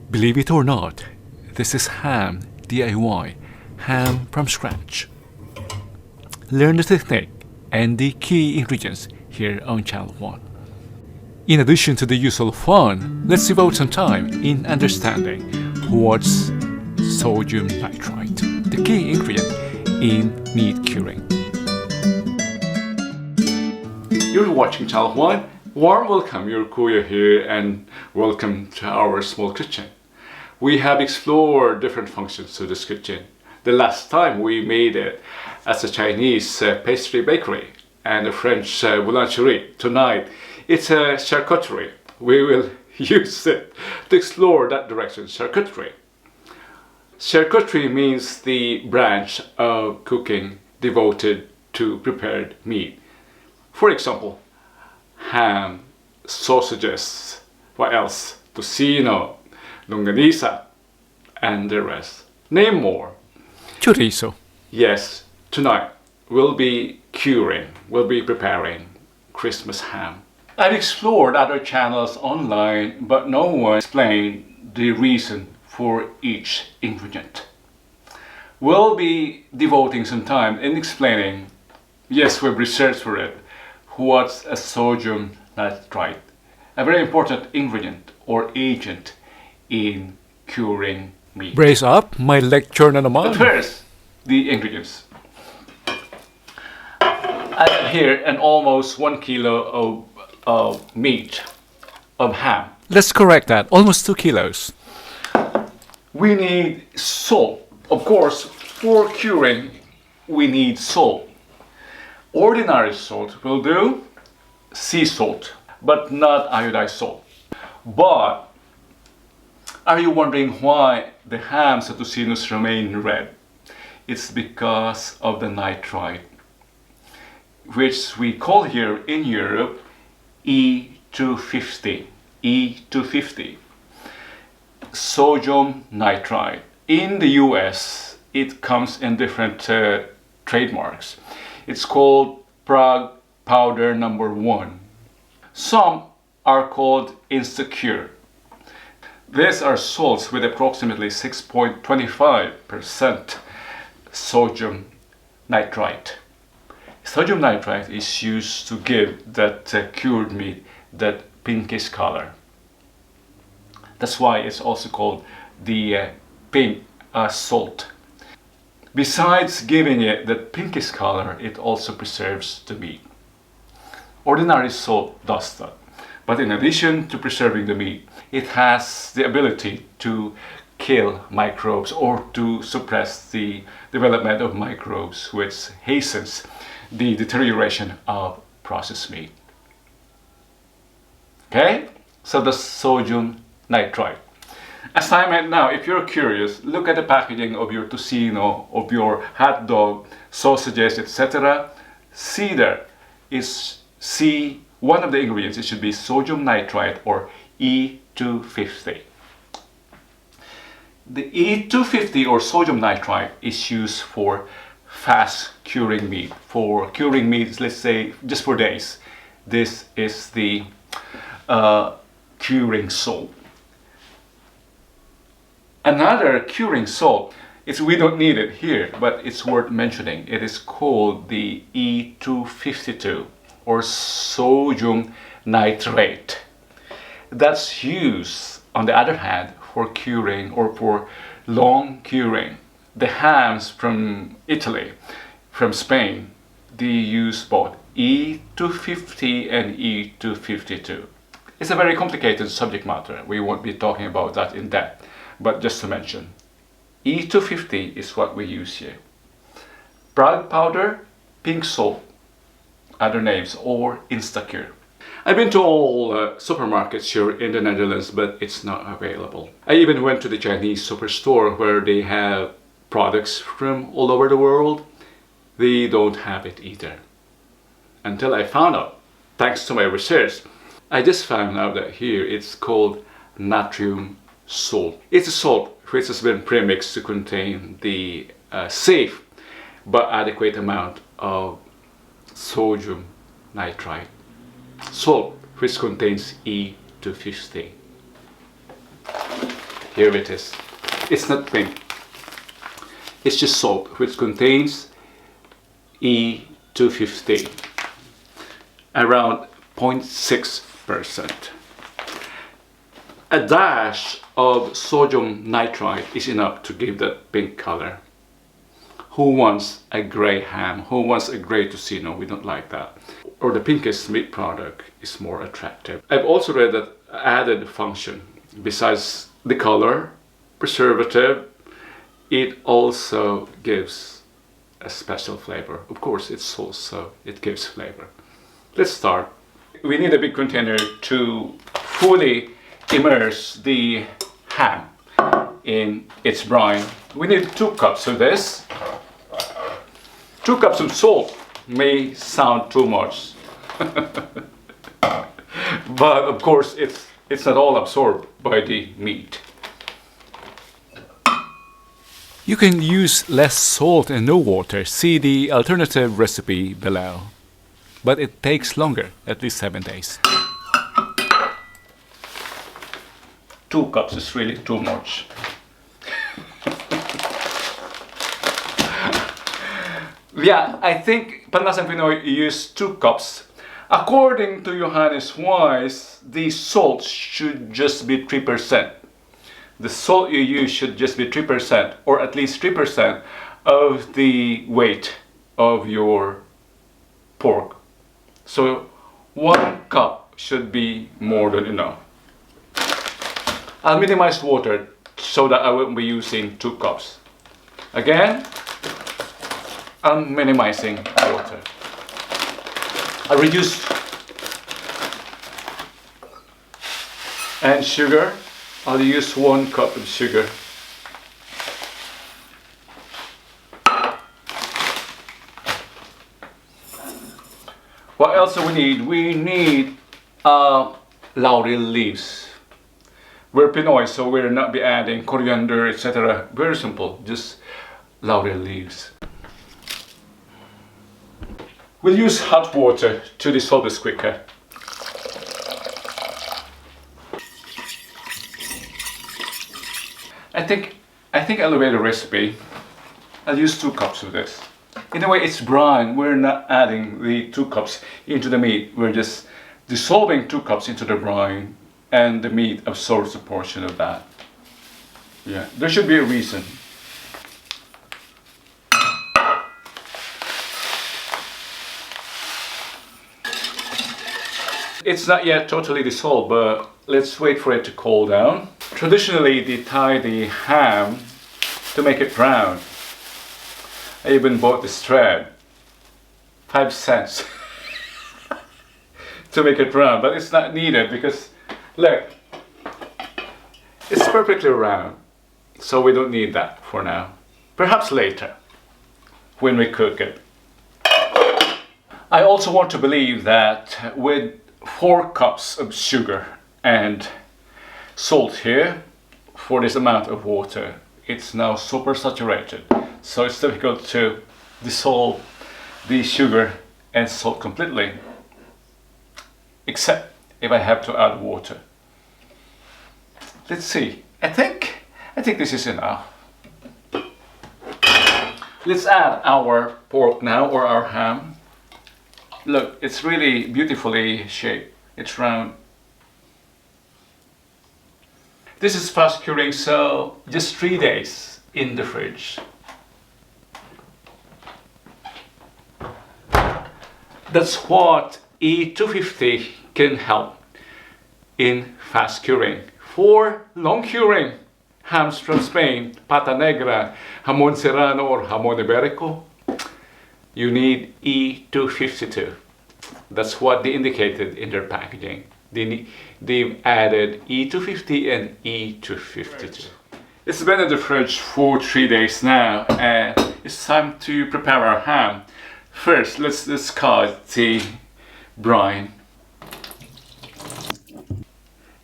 Believe it or not, this is ham DIY, ham from scratch. Learn the technique and the key ingredients here on Channel 1. In addition to the usual fun, let's devote some time in understanding what's sodium nitrite, the key ingredient in meat curing. You're watching Channel 1. Warm welcome, your Kuya here, and welcome to our small kitchen. We have explored different functions to this kitchen. The last time we made it as a Chinese pastry bakery and a French boulangerie. Tonight it's a charcuterie. We will use it to explore that direction, charcuterie. Charcuterie means the branch of cooking devoted to prepared meat. For example, ham, sausages, what else? Tocino, longanisa, and the rest. Name more. Chorizo. Yes, tonight we'll be curing, we'll be preparing Christmas ham. I've explored other channels online, but no one explained the reason for each ingredient. We'll be devoting some time in explaining, yes, we've researched for it, what's a sodium nitrite, a very important ingredient or agent in curing meat. Brace up, my lecture na naman. But first, the ingredients. I have here an almost 1 kilo of meat, of ham. Let's correct that, almost 2 kilos. We need salt. Of course, for curing, we need salt. Ordinary salt will do, sea salt, but not iodized salt. But are you wondering why the hams and tocinos remain red? It's because of the nitrite, which we call here in Europe E250. E250. Sodium nitrite. In the US, it comes in different trademarks. It's called Prague Powder number 1. Some are called instacure. These are salts with approximately 6.25% sodium nitrite. Sodium nitrite is used to give that cured meat that pinkish color. That's why it's also called the pink salt. Besides giving it that pinkish color, it also preserves the meat. Ordinary salt does that. But in addition to preserving the meat, it has the ability to kill microbes or to suppress the development of microbes, which hastens the deterioration of processed meat. Okay? So the sodium nitrite. Assignment now, if you're curious, look at the packaging of your tocino, of your hot dog, sausages, etc. See one of the ingredients, it should be sodium nitrite or E250. The E250 or sodium nitrite is used for fast curing meat. For curing meat, let's say just for days. This is the curing salt. Another curing salt, we don't need it here, but it's worth mentioning. It is called the E252 or sodium nitrate. That's used, on the other hand, for curing or for long curing. The hams from Italy, from Spain, they use both E250 and E252. It's a very complicated subject matter. We won't be talking about that in depth. But just to mention, E250 is what we use here. Prague powder, pink salt, other names, or instacure. I've been to all supermarkets here in the Netherlands, but it's not available. I even went to the Chinese superstore where they have products from all over the world. They don't have it either. Until I found out, thanks to my research, I just found out that here it's called natrium salt. It's a salt which has been premixed to contain the safe but adequate amount of sodium nitrite. Salt which contains E250. Here it is. It's not pink. It's just salt, which contains E250, around 0.6%. A dash of sodium nitrite is enough to give that pink color. Who wants a grey ham? Who wants a grey tocino? We don't like that. Or the pinkest meat product is more attractive. I've also read that added function, besides the color, preservative, it also gives a special flavor. Of course, it's salt, so it gives flavor. Let's start. We need a big container to fully immerse the ham in its brine. We need 2 cups of this. 2 cups of salt may sound too much, but of course it's not all absorbed by the meat. You can use less salt and no water. See the alternative recipe below. But it takes longer, at least 7 days. 2 cups is really too much. Yeah, I think Panlasang Pinoy used 2 cups. According to Johannes Weiss, the salt should just be 3%. The salt you use should just be 3%, or at least 3% of the weight of your pork. So 1 cup should be more than enough. I'll minimize water so that I won't be using 2 cups. Again, I'm minimizing water. I reduce and sugar. I'll use 1 cup of sugar. What else do we need? We need laurel leaves. We're Pinoy, so we'll not be adding coriander, etc. Very simple, just laurel leaves. We'll use hot water to dissolve this quicker. I think I'll obey the recipe. I'll use 2 cups of this. In a way, it's brine. We're not adding the 2 cups into the meat. We're just dissolving 2 cups into the brine, and the meat absorbs a portion of that. Yeah, there should be a reason. It's not yet totally dissolved, but let's wait for it to cool down. Traditionally, they tie the ham to make it round. I even bought this thread, 5 cents, to make it round, but it's not needed because, look, it's perfectly round, so we don't need that for now. Perhaps later, when we cook it. I also want to believe that with 4 cups of sugar and salt here, for this amount of water, it's now super saturated, so it's difficult to dissolve the sugar and salt completely, except if I have to add water. Let's see. I think this is enough. Let's add our pork now, or our ham. Look, it's really beautifully shaped. It's round. This is fast curing, so just 3 days in the fridge. That's what E250 can help in fast curing. For long curing, hams from Spain, pata negra, jamon serrano, or jamon iberico, you need E252. That's what they indicated in their packaging. They've added E250 and E252. It's been in the fridge for 3 days now, and it's time to prepare our ham. First, let's discard the brine.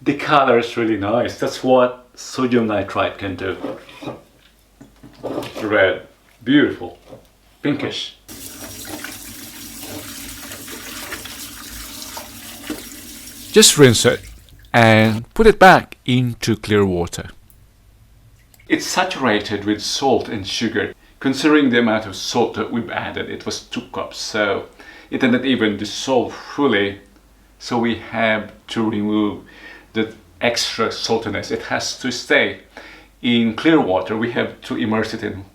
The color is really nice. That's what sodium nitrite can do. Red, beautiful, pinkish. Just rinse it and put it back into clear water. It's saturated with salt and sugar. Considering the amount of salt that we've added, it was 2 cups, so it didn't even dissolve fully. So we have to remove the extra saltiness. It has to stay in clear water. We have to immerse it in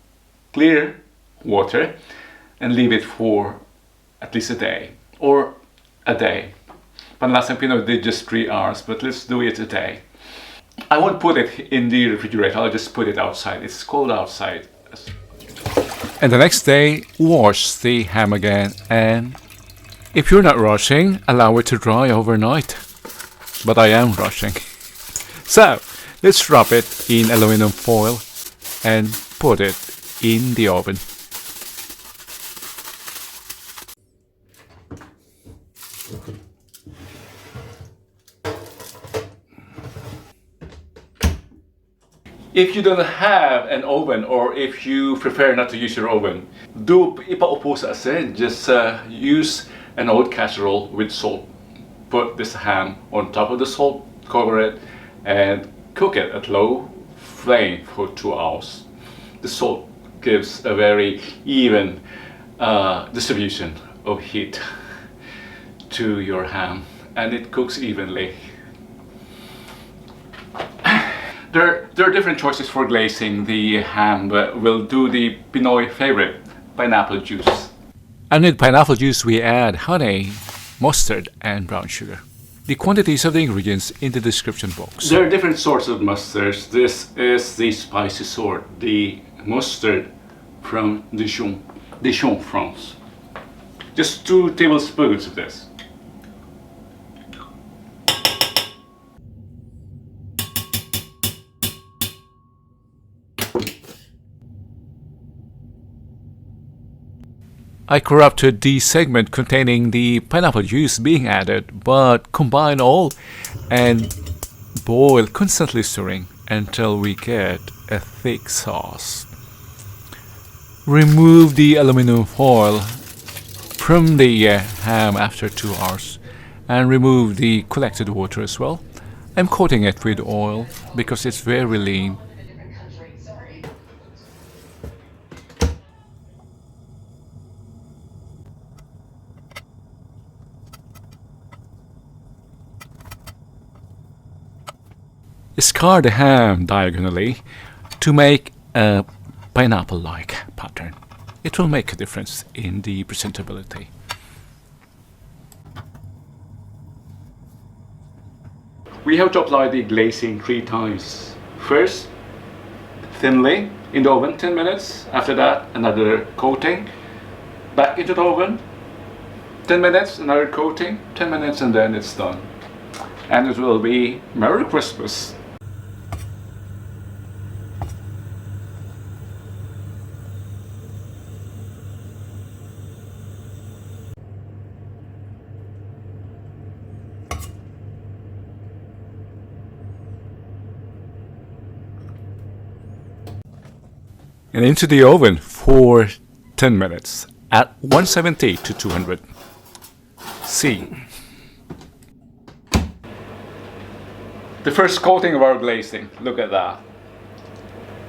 clear water and leave it for at least a day or a day. Panlasang Pinoy did just 3 hours, but let's do it a day. I won't put it in the refrigerator, I'll just put it outside. It's cold outside. And the next day, wash the ham again, and if you're not rushing, allow it to dry overnight. But I am rushing. So, let's wrap it in aluminum foil and put it in the oven. If you don't have an oven, or if you prefer not to use your oven, do ipaupo sa asin. Just use an old casserole with salt. Put this ham on top of the salt, cover it, and cook it at low flame for 2 hours. The salt gives a very even distribution of heat to your ham, and it cooks evenly. There are different choices for glazing the ham, but we'll do the Pinoy favorite, pineapple juice. And with pineapple juice we add honey, mustard, and brown sugar. The quantities of the ingredients in the description box. There are different sorts of mustards. This is the spicy sort, the mustard from Dijon, France. Just 2 tablespoons of this. I corrupted the segment containing the pineapple juice being added, but combine all and boil, constantly stirring until we get a thick sauce. Remove the aluminum foil from the ham after 2 hours and remove the collected water as well. I'm coating it with oil because it's very lean. Scar the ham diagonally to make a pineapple-like pattern. It will make a difference in the presentability. We have to apply the glazing 3 times. First, thinly in the oven 10 minutes. After that, another coating. Back into the oven, 10 minutes, another coating, 10 minutes, and then it's done. And it will be Merry Christmas. And into the oven for 10 minutes at 170 to 200 C. The first coating of our glazing, look at that.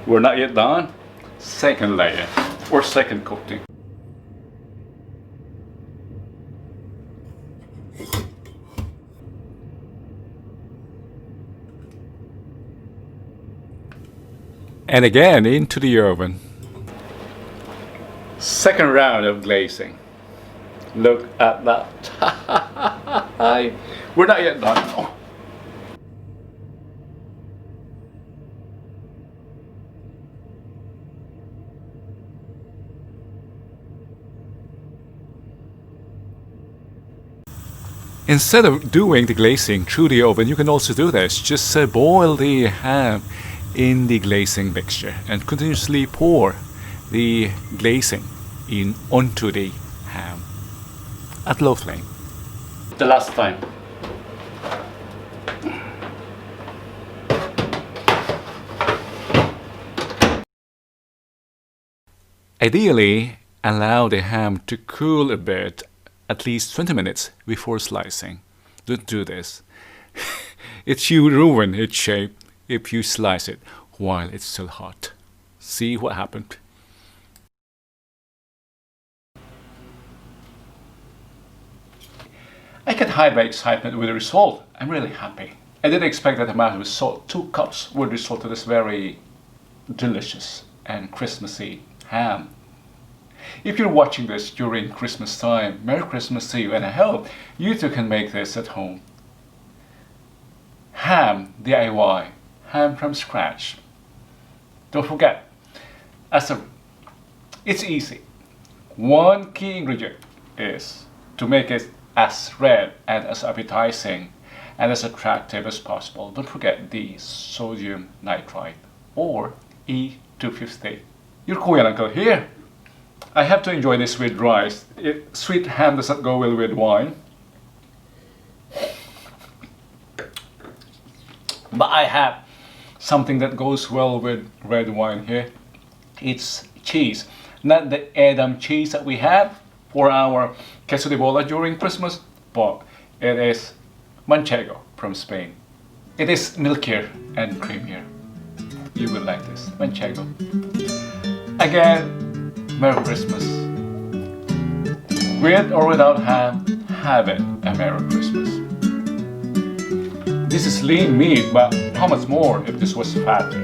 We're not yet done. Second layer, or second coating. And again into the oven. Second round of glazing. Look at that. We're not yet done. Oh. Instead of doing the glazing through the oven, you can also do this. Just boil the ham in the glazing mixture and continuously pour the glazing in onto the ham at low flame. The last time. Ideally, allow the ham to cool a bit, at least 20 minutes before slicing. Don't do this. You ruin its shape if you slice it while it's still hot. See what happened? I can't hide my excitement with the result. I'm really happy. I didn't expect that amount of salt, 2 cups, would result to this very delicious and Christmassy ham. If you're watching this during Christmas time, Merry Christmas to you, and I hope you too can make this at home. Ham DIY, ham from scratch. Don't forget, it's easy. One key ingredient is to make it as red and as appetizing and as attractive as possible. Don't forget the sodium nitrite, or E250. Your Kuya and Uncle here. I have to enjoy this with rice. Sweet ham does not go well with wine. But I have something that goes well with red wine here. It's cheese. Not the Edam cheese that we have for our queso de bola during Christmas, but it is Manchego from Spain. It is milkier and creamier. You will like this, Manchego. Again, Merry Christmas. With or without ham, have it a Merry Christmas. This is lean meat, but how much more if this was fatty?